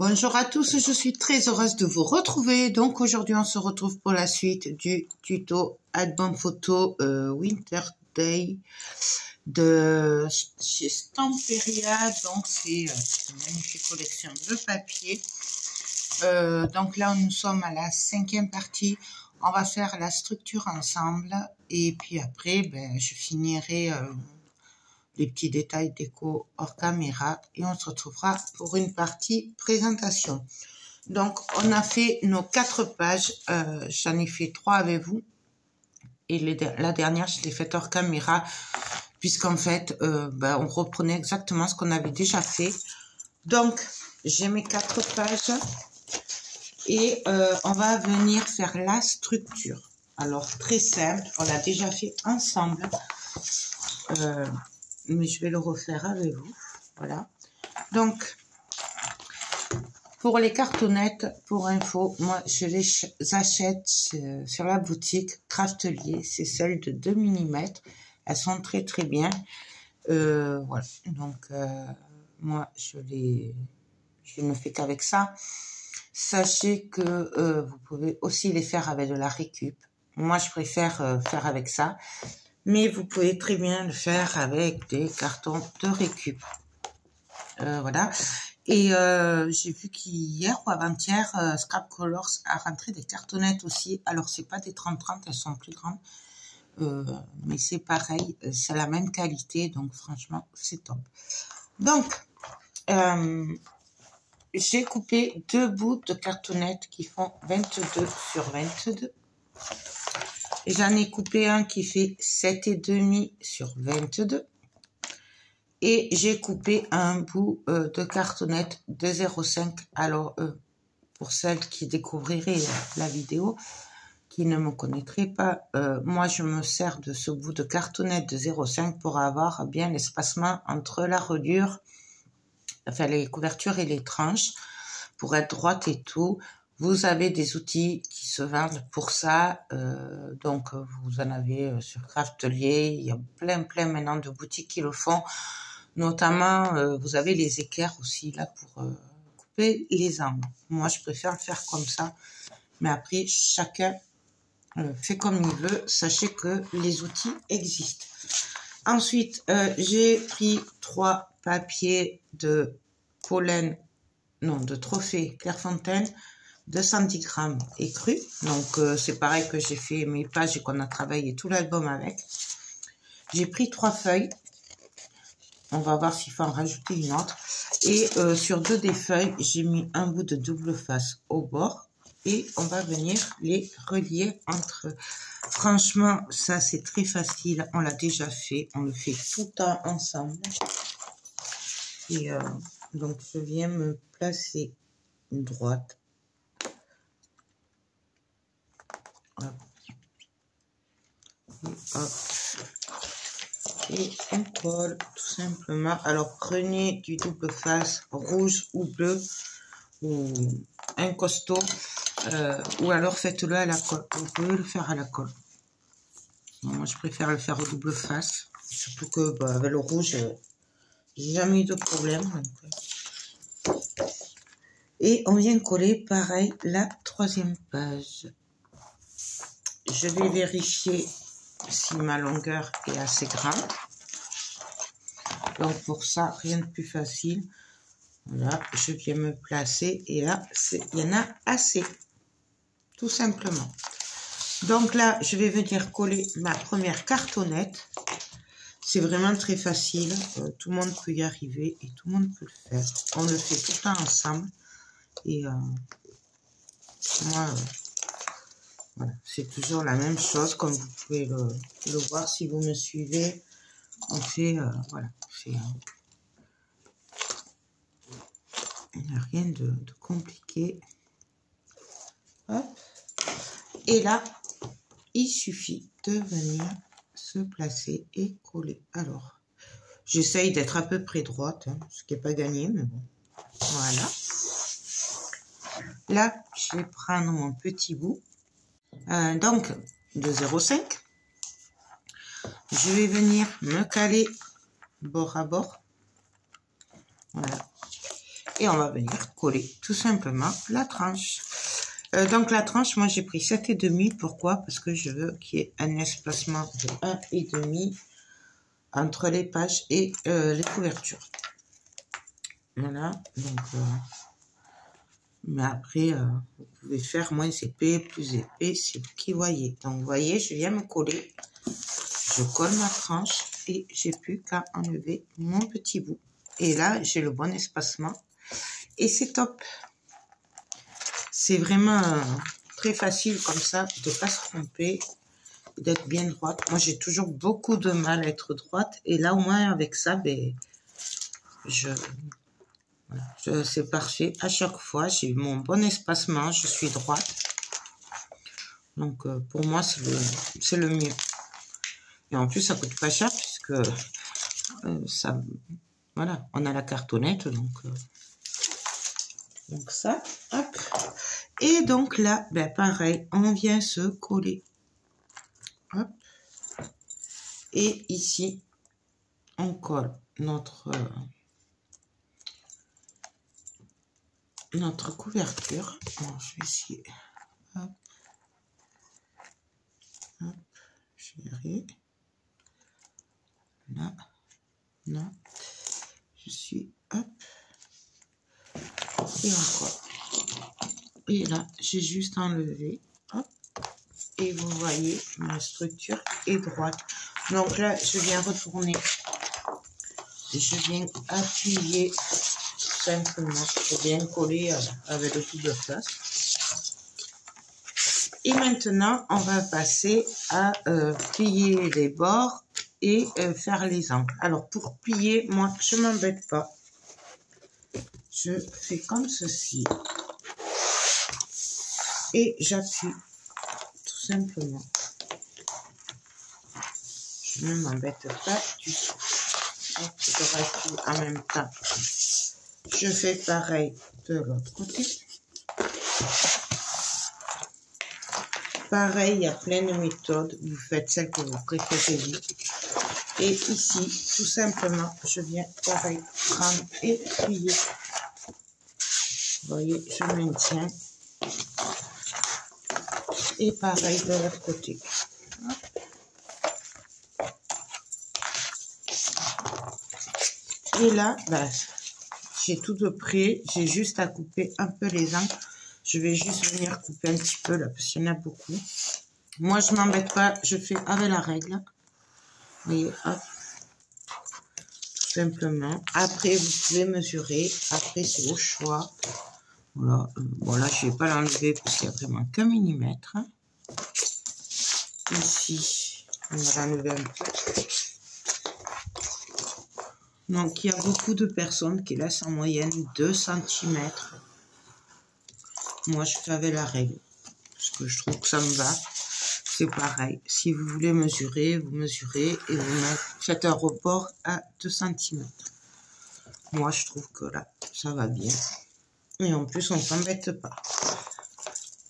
Bonjour à tous, je suis très heureuse de vous retrouver. Donc aujourd'hui on se retrouve pour la suite du tuto album photo Winter Day de chez Stamperia. Donc c'est une magnifique collection de papier. Donc là nous sommes à la 5e partie. On va faire la structure ensemble et puis après je finirai les petits détails déco hors caméra et on se retrouvera pour une partie présentation. Donc on a fait nos 4 pages, j'en ai fait 3 avec vous et la dernière je l'ai faite hors caméra puisqu'en fait on reprenait exactement ce qu'on avait déjà fait. Donc j'ai mes 4 pages et on va venir faire la structure. Alors très simple, on l'a déjà fait ensemble. Mais je vais le refaire avec vous. Voilà. Donc, pour les cartonnettes, pour info, moi, je les achète sur la boutique Craftelier. C'est celles de 2 mm. Elles sont très, très bien. Voilà. Donc, moi, je ne fais qu'avec ça. Sachez que vous pouvez aussi les faire avec de la récup. Moi, je préfère faire avec ça. Mais vous pouvez très bien le faire avec des cartons de récup. Voilà. Et j'ai vu qu'hier ou avant-hier, Scrap Colors a rentré des cartonnettes aussi. Alors, c'est pas des 30-30, elles sont plus grandes. Mais c'est pareil, c'est la même qualité. Donc, franchement, c'est top. Donc, j'ai coupé 2 bouts de cartonnettes qui font 22 sur 22. J'en ai coupé un qui fait 7,5 sur 22. Et j'ai coupé un bout de cartonnette de 0,5. Alors, pour celles qui découvriraient la vidéo, qui ne me connaîtraient pas, moi, je me sers de ce bout de cartonnette de 0,5 pour avoir bien l'espacement entre la reliure, enfin les couvertures et les tranches, pour être droite et tout. Vous avez des outils qui se vendent pour ça, donc vous en avez sur Craftelier, il y a plein maintenant de boutiques qui le font, notamment vous avez les équerres aussi là pour couper les angles. Moi je préfère le faire comme ça, mais après chacun fait comme il veut, sachez que les outils existent. Ensuite j'ai pris 3 papiers de pollen, non de trophée Clairefontaine, 210 grammes écru. Donc c'est pareil que j'ai fait mes pages et qu'on a travaillé tout l'album avec. J'ai pris 3 feuilles. On va voir s'il faut en rajouter une autre. Et sur 2 des feuilles, j'ai mis un bout de double face au bord. Et on va venir les relier entre eux. Franchement, ça c'est très facile. On l'a déjà fait. On le fait tout le temps ensemble. Et donc je viens me placer une droite. Hop. Et, hop. Et on colle tout simplement. Alors prenez du double face rouge ou bleu ou un costaud ou alors faites-le à la colle. Vous pouvez le faire à la colle. Moi je préfère le faire au double face, surtout que avec le rouge j'ai jamais eu de problème. Donc, et on vient coller pareil la 3e page. Je vais vérifier si ma longueur est assez grande. Donc pour ça, rien de plus facile. Voilà, je viens me placer et là, il y en a assez. Tout simplement. Donc là, je vais venir coller ma première cartonnette. C'est vraiment très facile. Tout le monde peut y arriver et tout le monde peut le faire. On le fait tout le temps ensemble. Et moi... voilà, c'est toujours la même chose, comme vous pouvez le voir si vous me suivez. On fait, voilà, il n'y a rien de compliqué. Hop. Et là, il suffit de venir se placer et coller. Alors, j'essaye d'être à peu près droite, hein, ce qui n'est pas gagné, mais bon. Voilà. Là, je vais prendre mon petit bout. Donc de 0,5, je vais venir me caler bord à bord, voilà, Et on va venir coller tout simplement la tranche. Donc la tranche, moi j'ai pris 7,5. Pourquoi? Parce que je veux qu'il y ait un espacement de 1,5 entre les pages et les couvertures. Voilà, donc mais après vous pouvez faire moins épais, plus épais, c'est vous qui voyez. Donc vous voyez, je viens me coller, je colle ma tranche et j'ai plus qu'à enlever mon petit bout. Et là j'ai le bon espacement et c'est top. C'est vraiment très facile comme ça de pas se tromper, d'être bien droite. Moi j'ai toujours beaucoup de mal à être droite et là au moins avec ça, ben c'est parfait. À chaque fois, j'ai mon bon espacement, je suis droite. Donc, pour moi, c'est le mieux. Et en plus, ça coûte pas cher puisque ça, voilà, on a la cartonnette, donc ça, hop. Et donc là, ben pareil, on vient se coller, hop. Et ici, on colle notre couverture. Alors, je vais essayer. Hop. Hop. Chérie. Là. Là. Je suis. Hop. Et encore. Et là, j'ai juste enlevé. Hop. Et vous voyez, ma structure est droite. Donc là, je viens retourner. Je viens appuyer simplement. Je viens coller avec le double face. Et maintenant, on va passer à plier les bords et faire les angles. Alors, pour plier, moi, je ne m'embête pas. Je fais comme ceci. Et j'appuie tout simplement. Je ne m'embête pas du tout. Je rappuie en même temps. Je fais pareil de l'autre côté. Pareil, il y a plein de méthodes. Vous faites celle que vous préférez. Et ici, tout simplement, je viens pareil prendre et plier. Vous voyez, je maintiens. Et pareil de l'autre côté. Et là, ben, j'ai tout de près. J'ai juste à couper un peu les angles. Je vais juste venir couper un petit peu là, parce qu'il y en a beaucoup. Moi, je m'embête pas. Je fais avec la règle. Vous voyez, hop. Tout simplement. Après, vous pouvez mesurer. Après, c'est au choix. Voilà. Bon, là, je vais pas l'enlever parce qu'il y a vraiment qu'un millimètre. Ici, on va l'enlever un peu. Donc, il y a beaucoup de personnes qui laissent en moyenne 2 cm. Moi, je fais avec la règle. Parce que je trouve que ça me va. C'est pareil. Si vous voulez mesurer, vous mesurez et vous faites un report à 2 cm. Moi, je trouve que là, ça va bien. Et en plus, on ne s'embête pas.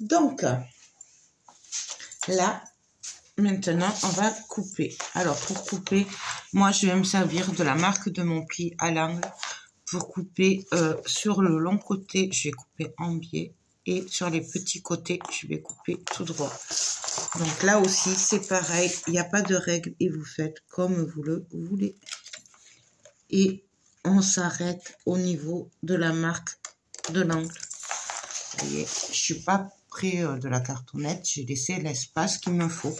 Donc, là, maintenant, on va couper. Alors, pour couper, moi, je vais me servir de la marque de mon pli à l'angle. Pour couper sur le long côté, je vais couper en biais. Et sur les petits côtés, je vais couper tout droit. Donc là aussi, c'est pareil. Il n'y a pas de règle et vous faites comme vous le voulez. Et on s'arrête au niveau de la marque de l'angle. Vous voyez, je ne suis pas près de la cartonnette. J'ai laissé l'espace qu'il me faut.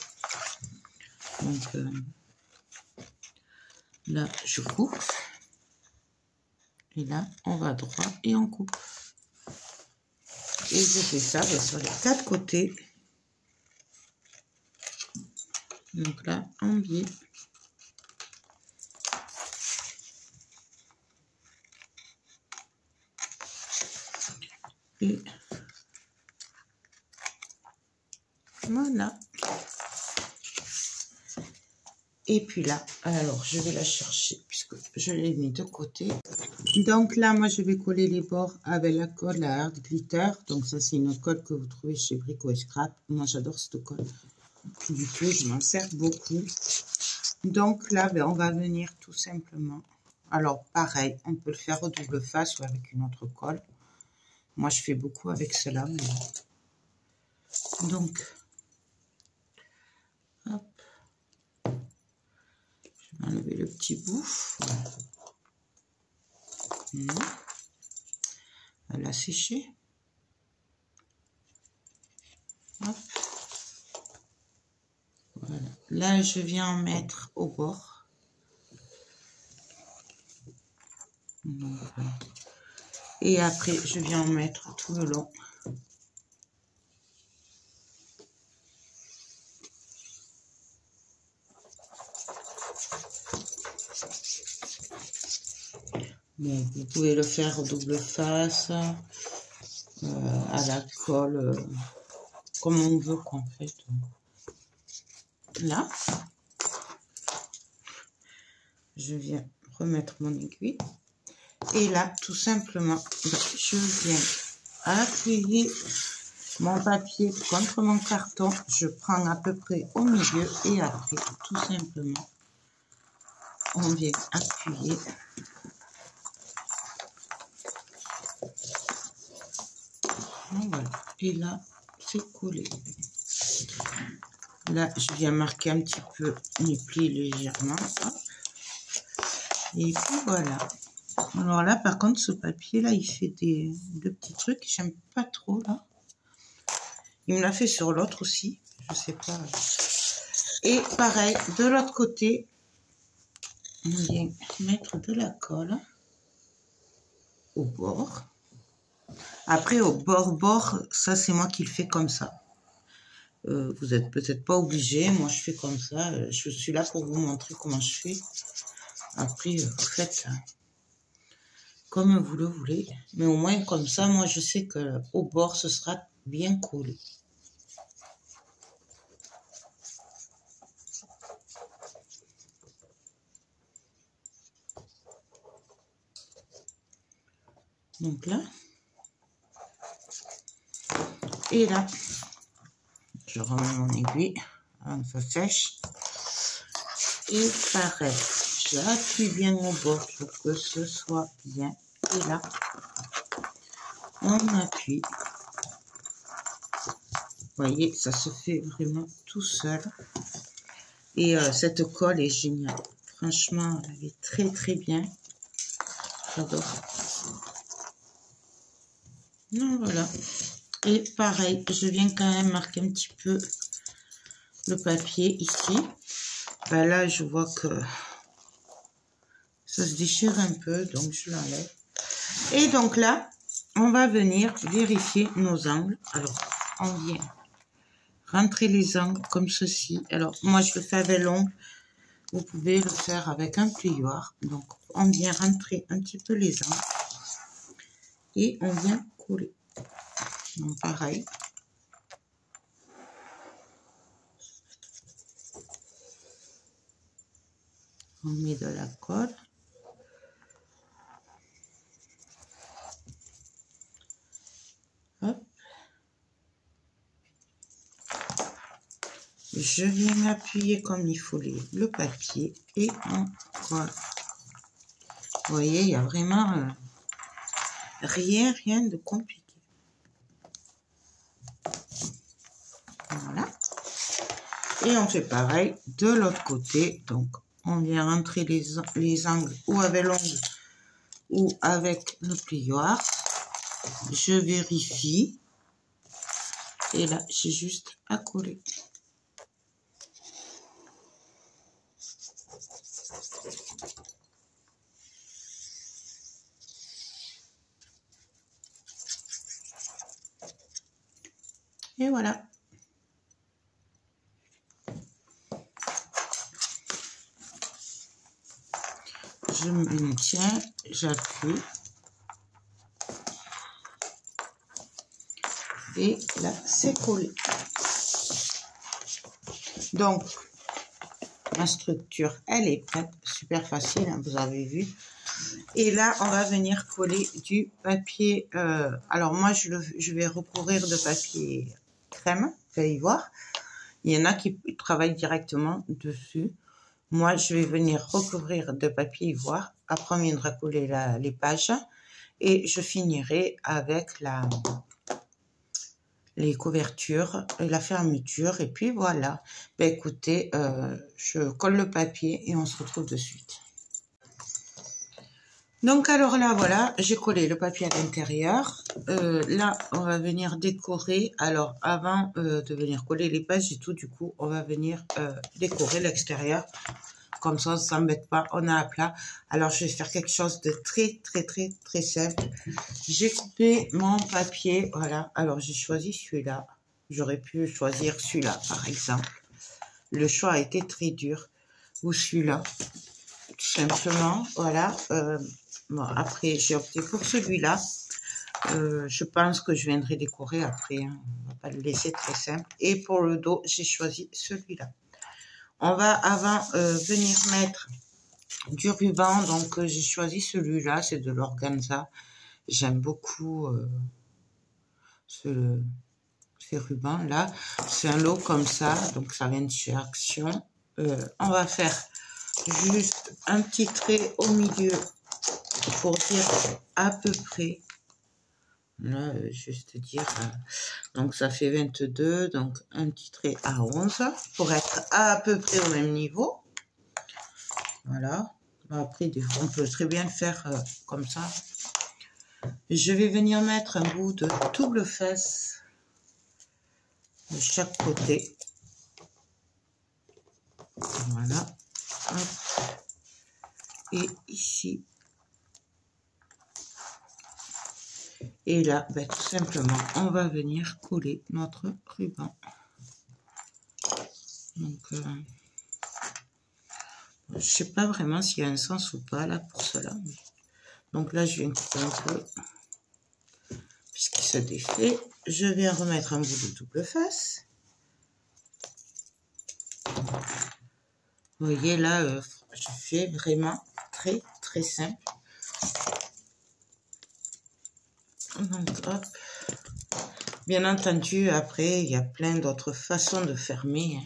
Donc là, je coupe. Et là, on va droit et on coupe. Et je fais ça sur les 4 côtés. Donc là, en biais. Et voilà. Et puis là, alors je vais la chercher puisque je l'ai mis de côté. Donc là, moi, je vais coller les bords avec la colle, la Hard Glitter. Donc ça, c'est une colle que vous trouvez chez Brico et Scrap. Moi, j'adore cette colle. Du coup, je m'en sers beaucoup. Donc là, ben, on va venir tout simplement, Alors, pareil, on peut le faire au double face ou avec une autre colle. Moi, je fais beaucoup avec cela. Mais... Donc, hop. Je vais enlever le petit bout. Voilà. Elle a séché. Hop. Voilà. Là, je viens en mettre au bord. Donc, voilà. Et après, je viens en mettre tout le long. Bon, vous pouvez le faire au double face, à la colle, comme on veut, quoi, en fait. Là, je viens remettre mon aiguille. Et là, tout simplement, je viens appuyer mon papier contre mon carton. Je prends à peu près au milieu et après, tout simplement, on vient appuyer. Voilà. Et là, c'est collé. Là, je viens marquer un petit peu mes plis légèrement. Hop. Et puis voilà. Alors là, par contre, ce papier-là, il fait des petits trucs. J'aime pas trop, là. Il me l'a fait sur l'autre aussi. Je sais pas. Et pareil, de l'autre côté, on vient mettre de la colle au bord. Après, au bord, ça, c'est moi qui le fais comme ça. Vous n'êtes peut-être pas obligé. Moi, je fais comme ça. Je suis là pour vous montrer comment je fais. Après, vous faites ça comme vous le voulez. Mais au moins, comme ça, moi, je sais qu'au bord, ce sera bien collé. Donc là. Et là, je remets mon aiguille. Hein, ça sèche. Et pareil, j'appuie bien au bord pour que ce soit bien. Et là, on appuie. Vous voyez, ça se fait vraiment tout seul. Et cette colle est géniale. Franchement, elle est très très bien. J'adore. Donc voilà. Et pareil, je viens quand même marquer un petit peu le papier ici. Ben là, je vois que ça se déchire un peu, donc je l'enlève. Et donc là, on va venir vérifier nos angles. Alors, on vient rentrer les angles comme ceci. Alors, moi, je le fais avec l'ongle. Vous pouvez le faire avec un plioir. Donc, on vient rentrer un petit peu les angles. Et on vient coller. Donc, pareil. On met de la colle. Hop. Je viens appuyer comme il faut le papier et on colle. Vous voyez, il y a vraiment rien de compliqué. Voilà. Et on fait pareil de l'autre côté. Donc, on vient rentrer les angles ou avec l'ongle ou avec le plioir. Je vérifie. Et là, j'ai juste à coller. Et voilà. Je me tiens, j'appuie. Et là, c'est collé. Donc, ma structure, elle est prête. Super facile, hein, vous avez vu. Et là, on va venir coller du papier. Alors, moi, je vais recourir de papier crème, feuille ivoire. Il y en a qui travaillent directement dessus. Moi, je vais venir recouvrir de papier ivoire. Après, on viendra coller les pages. Et je finirai avec les couvertures et la fermeture. Et puis voilà. Ben, écoutez, je colle le papier et on se retrouve de suite. Donc alors là, voilà, j'ai collé le papier à l'intérieur. Là, on va venir décorer. Alors, avant de venir coller les pages et tout, du coup, on va venir décorer l'extérieur. Comme ça, on ne s'embête pas, on a à plat. Alors, je vais faire quelque chose de très simple. J'ai coupé mon papier, voilà. Alors, j'ai choisi celui-là. J'aurais pu choisir celui-là, par exemple. Le choix a été très dur. Ou celui-là, tout simplement, voilà. Bon, après, j'ai opté pour celui-là. Je pense que je viendrai décorer après. Hein. On va pas le laisser très simple. Et pour le dos, j'ai choisi celui-là. On va avant venir mettre du ruban. Donc, j'ai choisi celui-là. C'est de l'organza. J'aime beaucoup ces rubans-là. C'est un lot comme ça. Donc, ça vient de chez Action. On va faire juste un petit trait au milieu pour dire à peu près. Là, juste dire. Donc, ça fait 22. Donc, un petit trait à 11 pour être à peu près au même niveau. Voilà. Après, on peut très bien le faire comme ça. Je vais venir mettre un bout de double fesse de chaque côté. Voilà. Hop. Et ici. Et là, ben, tout simplement, on va venir coller notre ruban. Donc, je ne sais pas vraiment s'il y a un sens ou pas là pour cela. Donc là, je viens couper un peu. Puisqu'il se défait, je viens remettre un bout de double face. Vous voyez là, je fais vraiment très simple. Donc, hop. Bien entendu, après, il y a plein d'autres façons de fermer.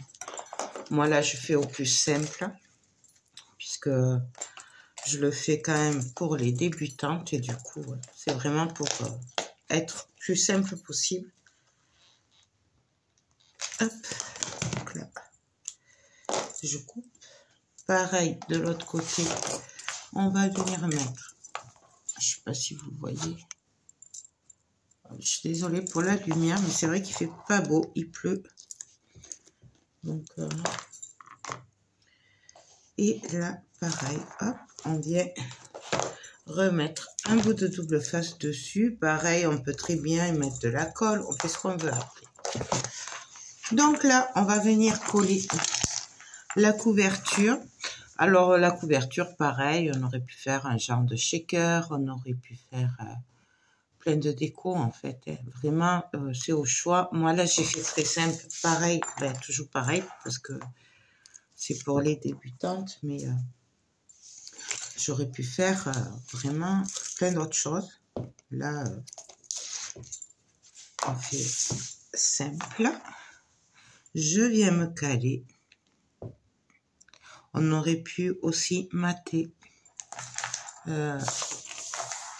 Moi, là, je fais au plus simple, puisque je le fais quand même pour les débutantes. Et du coup, c'est vraiment pour être plus simple possible. Hop. Donc là, je coupe. Pareil, de l'autre côté, on va venir mettre. Je ne sais pas si vous voyez. Je suis désolée pour la lumière, mais c'est vrai qu'il fait pas beau, il pleut. Donc, et là, pareil, hop, on vient remettre un bout de double face dessus. Pareil, on peut très bien y mettre de la colle, on fait ce qu'on veut après. Donc là, on va venir coller la couverture. Alors, la couverture, pareil, on aurait pu faire un genre de shaker, on aurait pu faire... plein de déco en fait, hein. Vraiment c'est au choix. Moi là j'ai fait très simple, pareil, ben, toujours pareil parce que c'est pour les débutantes, mais j'aurais pu faire vraiment plein d'autres choses. Là on fait simple, je viens me caler. On aurait pu aussi mater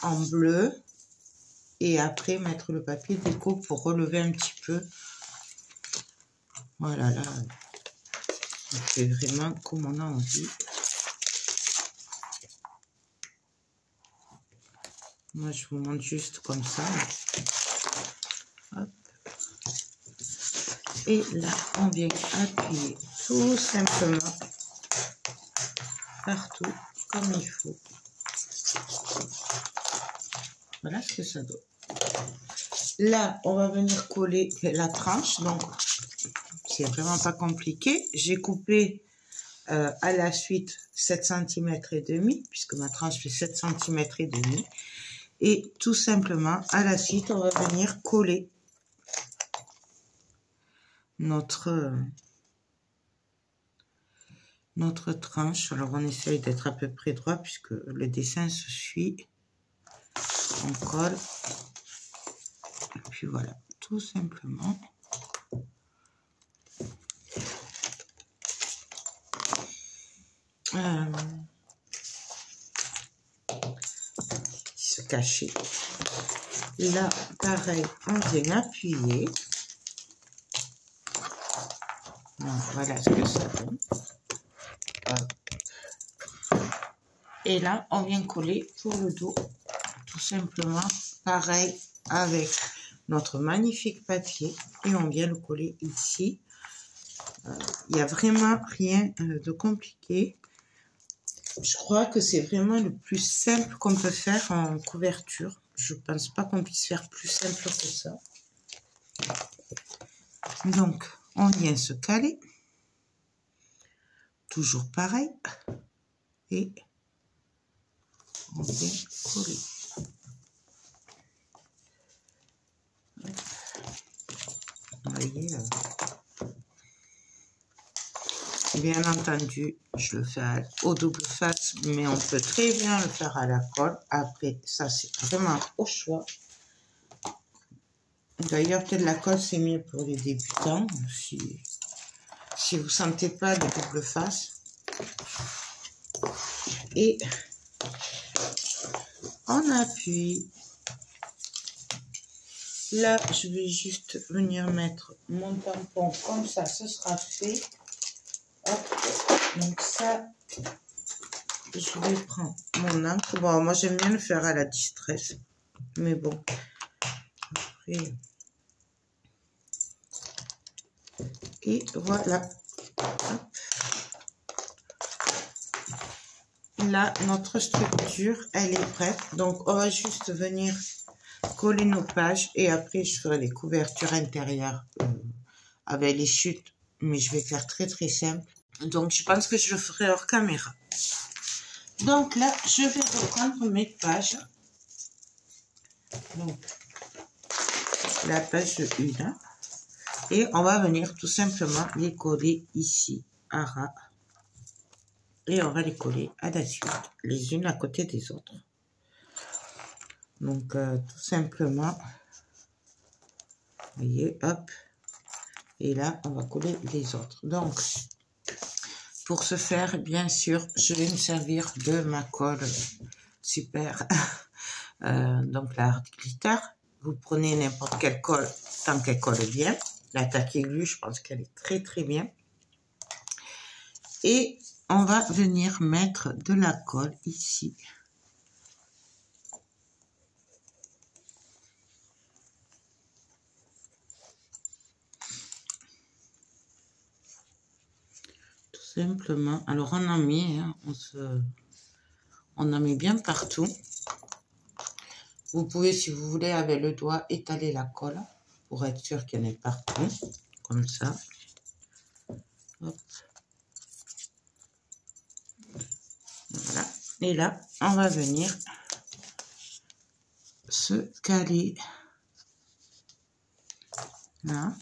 en bleu et après mettre le papier déco pour relever un petit peu. Voilà, là, on fait vraiment comme on a envie. Moi, je vous montre juste comme ça. Hop. Et là, on vient appuyer tout simplement partout comme il faut. Voilà ce que ça donne. Là, on va venir coller la tranche. Donc, c'est vraiment pas compliqué. J'ai coupé à la suite 7 cm et demi, puisque ma tranche fait 7 cm et demi. Et tout simplement, à la suite, on va venir coller notre tranche. Alors, on essaye d'être à peu près droit, puisque le dessin se suit. On colle. Et puis voilà, tout simplement. se cacher. Là, pareil, on vient appuyer. Donc, voilà ce que ça donne. Et là, on vient coller pour le dos, tout simplement, pareil, avec notre magnifique papier. Et on vient le coller ici. Il n'y a vraiment rien de compliqué. Je crois que c'est vraiment le plus simple qu'on peut faire en couverture. Je ne pense pas qu'on puisse faire plus simple que ça. Donc, on vient se caler. Toujours pareil. Et on vient coller. Vous voyez, bien entendu, je le fais au double face, mais on peut très bien le faire à la colle. Après, ça, c'est vraiment au choix. D'ailleurs, peut-être la colle, c'est mieux pour les débutants. Si vous ne sentez pas de double face. Et on appuie. Là, je vais juste venir mettre mon tampon comme ça, ce sera fait. Hop. Donc ça, je vais prendre mon encre. Bon, moi j'aime bien le faire à la distress, mais bon. Après. Et voilà. Hop. Là, notre structure, elle est prête. Donc, on va juste venir coller nos pages et après, je ferai les couvertures intérieures avec les chutes. Mais je vais faire très, très simple. Donc, je pense que je le ferai hors caméra. Donc là, je vais reprendre mes pages. Donc, la page 1. Et on va venir tout simplement les coller ici, à ras. Et on va les coller à la suite, les unes à côté des autres. Donc, tout simplement, vous voyez, hop. Et là, on va coller les autres. Donc, pour ce faire, bien sûr, je vais me servir de ma colle super. Donc, la Art Glitter. Vous prenez n'importe quelle colle, tant qu'elle colle bien. La Tacky Glue, je pense qu'elle est très, très bien. Et on va venir mettre de la colle ici. Tout simplement. Alors, on en met, hein, on en met bien partout. Vous pouvez, si vous voulez, avec le doigt, étaler la colle pour être sûr qu'il y en ait partout. Comme ça. Hop. Voilà. Et là, on va venir se caler là,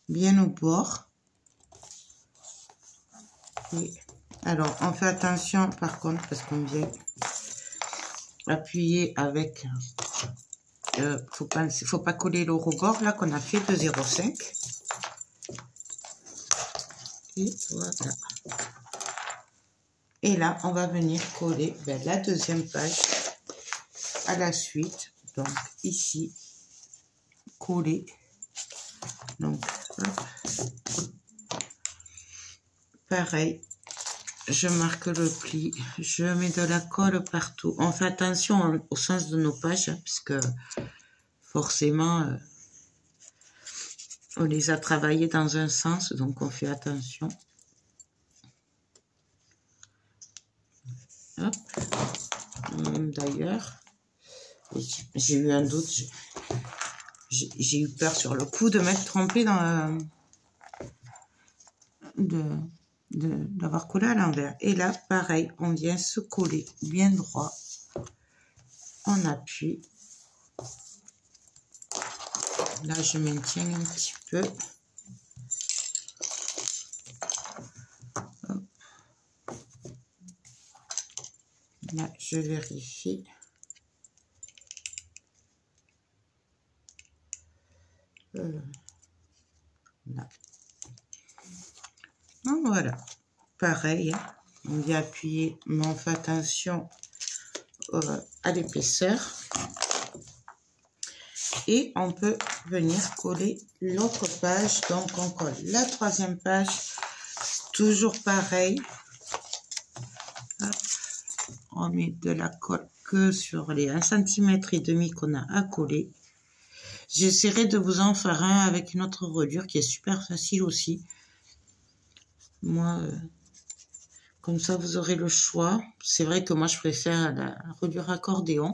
bien au bord. Et alors, on fait attention par contre parce qu'on vient appuyer avec. Faut pas coller le rebord là qu'on a fait de 0,5. Et voilà. Et là, on va venir coller la deuxième page à la suite. Donc, ici, coller. Donc, hop. Pareil, je marque le pli. Je mets de la colle partout. On fait attention au sens de nos pages, hein, parce que forcément, on les a travaillées dans un sens, donc on fait attention. Hop. D'ailleurs, j'ai eu un doute. J'ai eu peur sur le coup de m'être trompée dans d'avoir collé à l'envers. Et là, pareil, on vient se coller bien droit. On appuie. Là, je maintiens un petit peu. Hop. Là, je vérifie. Là. Donc, voilà. pareil, hein. On vient appuyer, mais on fait attention à l'épaisseur. Et on peut venir coller l'autre page. Donc, on colle la troisième page. Toujours pareil. Hop. On met de la colle que sur les 1,5 cm qu'on a à coller. J'essaierai de vous en faire un avec une autre reliure qui est super facile aussi. Moi, comme ça, vous aurez le choix. C'est vrai que moi, je préfère la reliure accordéon.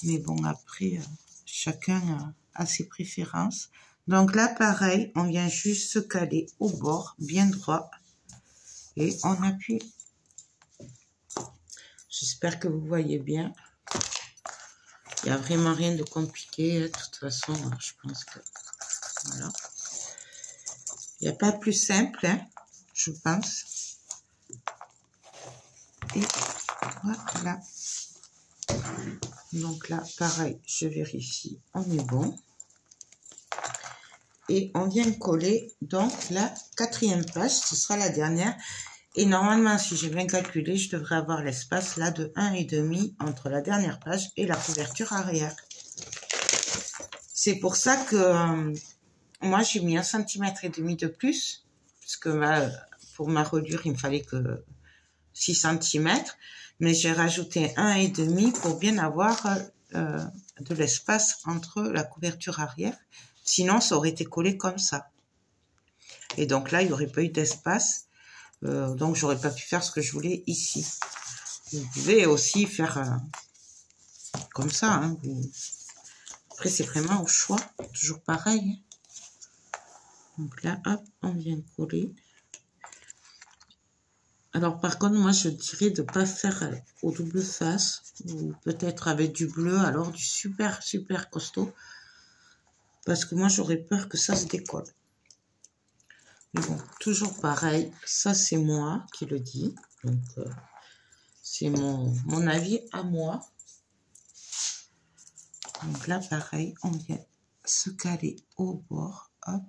Mais bon, après, chacun a ses préférences. Donc là, pareil, on vient juste se caler au bord, bien droit. Et on appuie. J'espère que vous voyez bien. Il n'y a vraiment rien de compliqué. De toute façon, je pense que... Voilà. Il n'y a pas plus simple, hein, je pense. Et voilà. Donc là, pareil, je vérifie. On est bon. Et on vient coller donc la 4e page. Ce sera la dernière. Et normalement, si j'ai bien calculé, je devrais avoir l'espace là de 1,5 entre la dernière page et la couverture arrière. C'est pour ça que moi, j'ai mis 1,5 cm de plus. Parce que pour ma reliure, il me fallait que 6 cm. Mais j'ai rajouté 1,5 pour bien avoir de l'espace entre la couverture arrière. Sinon, ça aurait été collé comme ça. Et donc là, il n'y aurait pas eu d'espace. Donc, j'aurais pas pu faire ce que je voulais ici. Vous pouvez aussi faire comme ça. Hein. Après, c'est vraiment au choix. Toujours pareil. Donc là, hop, on vient coller. Alors, par contre, moi, je dirais de ne pas faire au double face. Ou peut-être avec du bleu, alors du super costaud. Parce que moi, j'aurais peur que ça se décolle. Mais bon, toujours pareil, ça c'est moi qui le dis, donc c'est mon avis à moi. Donc là pareil, on vient se caler au bord, hop,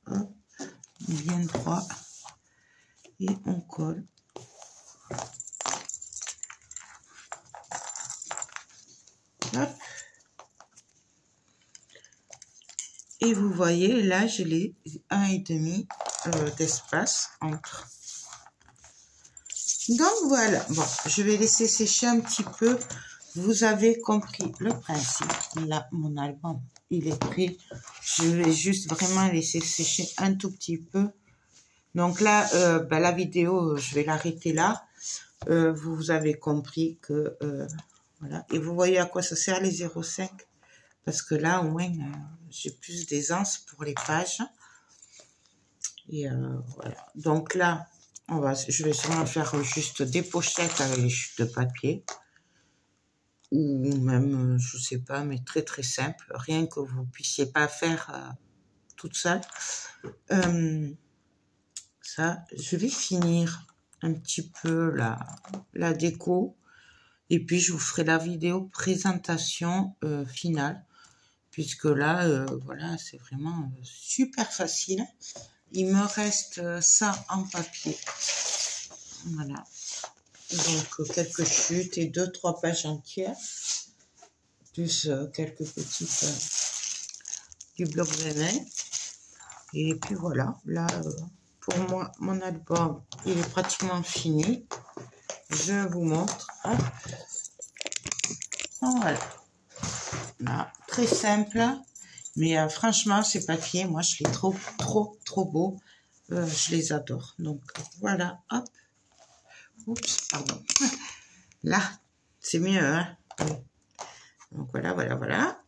hop, bien droit, et on colle. Hop. Et vous voyez, là, j'ai les 1,5 d'espace entre. Donc, voilà. Bon, je vais laisser sécher un petit peu. Vous avez compris le principe. Là, mon album, il est prêt. Je vais juste vraiment laisser sécher un tout petit peu. Donc là, la vidéo, je vais l'arrêter là. Vous avez compris que... voilà. Et vous voyez à quoi ça sert les 0,5 ? Parce que là, au moins, j'ai plus d'aisance pour les pages. Et voilà. Donc là, je vais sûrement faire juste des pochettes avec les chutes de papier. Ou même, je sais pas, mais très simple. Rien que vous puissiez pas faire toute seule. Ça, je vais finir un petit peu la déco. Et puis, je vous ferai la vidéo présentation finale. Puisque là, voilà, c'est vraiment super facile. Il me reste ça en papier. Voilà. Donc, quelques chutes et 2-3 pages entières. Plus quelques petites du bloc venin. Et puis voilà. Là, pour moi, mon album, il est pratiquement fini. Je vous montre. Hop. Voilà. Là, très simple, mais franchement, ces papiers, moi, je les trouve trop beaux. Je les adore. Donc, voilà, hop. Oups, pardon. Là, c'est mieux, hein. Donc, voilà.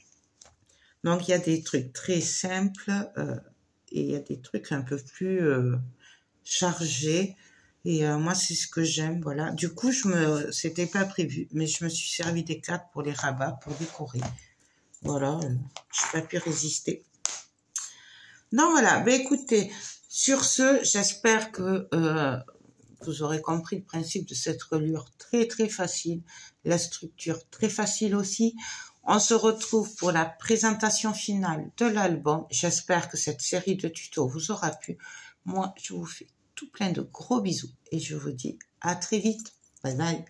Donc, il y a des trucs très simples et il y a des trucs un peu plus chargés. Et moi, c'est ce que j'aime, voilà. Du coup, c'était pas prévu, mais je me suis servi des cartes pour les rabats, pour décorer. Voilà, je n'ai pas pu résister. Donc voilà, ben écoutez, sur ce, j'espère que vous aurez compris le principe de cette reliure très facile, la structure très facile aussi. On se retrouve pour la présentation finale de l'album. J'espère que cette série de tutos vous aura plu. Moi, je vous fais tout plein de gros bisous et je vous dis à très vite. Bye bye.